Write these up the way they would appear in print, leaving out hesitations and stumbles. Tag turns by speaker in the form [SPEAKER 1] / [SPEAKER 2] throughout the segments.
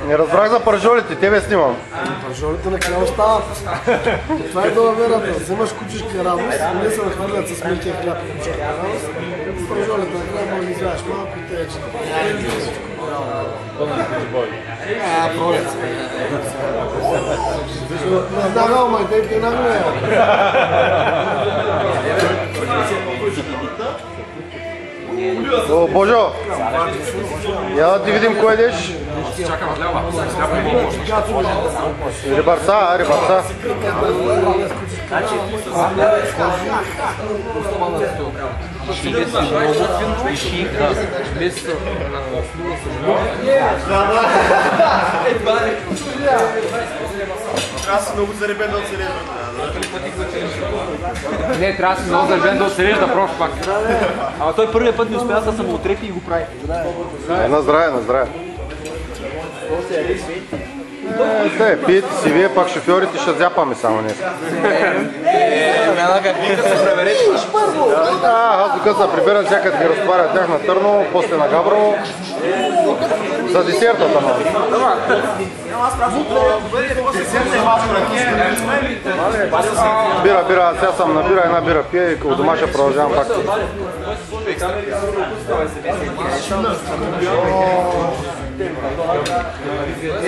[SPEAKER 1] Не разбрах за пържолите, тебе снимам.
[SPEAKER 2] Пържолите на къде остават? Това е долаверата. Вземаш кучешка радост, не се нахвърлят с мъртия хляб и кучешка радост. Пържолите на къде може да изгледаш малко и те че. Пролет. Да, май те на мен.
[SPEAKER 1] О, Божо! Я да ти видим кой едеш.
[SPEAKER 3] Чакам хляба.
[SPEAKER 1] Рибарца, рибарца.
[SPEAKER 4] Трябва да си много заребен да оцелеш.
[SPEAKER 3] Не, трябва да си много заребен да оцелеш да пробваш пак. Ама той първият път не успя да се му отрепи и го прави.
[SPEAKER 1] На здраве, на здраве. Те, пиете си вие, пак шофьорите ще зяпаме само днес. Аз докато се прибирам, всякът ги разтваря тях на Търново, после на Габрово. За десертата, но. Бира, сега съм на бира, една бира пия и у дома ще продължавам пак.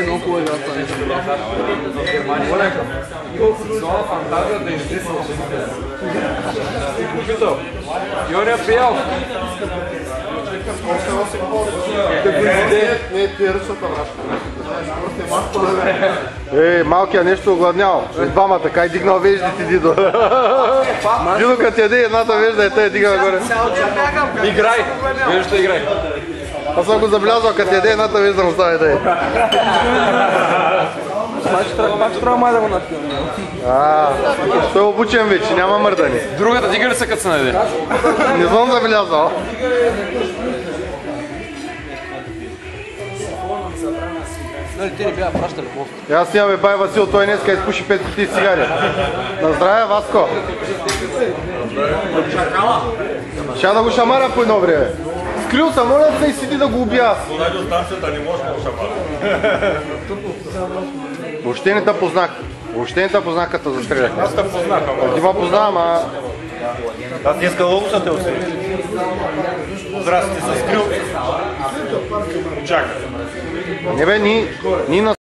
[SPEAKER 2] Много хубаво игра това нещо.
[SPEAKER 3] Сексуална фантазия да излиза. Йория пиял.
[SPEAKER 1] Малкият нещо огладнял. Двама така и дигнал веждите, Дидо. Дидо като яде едната вежда и той дига нагоре.
[SPEAKER 3] Играй! Виждаш ли играй?
[SPEAKER 1] Аз съм го забелязал, като яде едната вежда му става и да е.
[SPEAKER 2] Пак ще трябва май да го напивам.
[SPEAKER 1] Той е обучен вече, няма мърдани.
[SPEAKER 3] Другата дига ли се като се найде?
[SPEAKER 1] Не съм забелязал.
[SPEAKER 2] Нали, те не бяха пращали просто.
[SPEAKER 1] Аз снимаме бай Васил, той днеска изпуши 5 кутии цигари. На здраве, Васко! Ще да го шамара по едно време. Скрил съм, моля се и седи да го убия аз.
[SPEAKER 4] Подай до станцията не може да го шамара.
[SPEAKER 1] Въобще не те познах. Въобще не те познах като застрелях.
[SPEAKER 4] Аз те познах, ама.
[SPEAKER 1] Ти ма познавам, а...
[SPEAKER 4] Аз днеска много са те усетих. Здрасти, се скрил. Чакай.
[SPEAKER 1] Не бе, ни на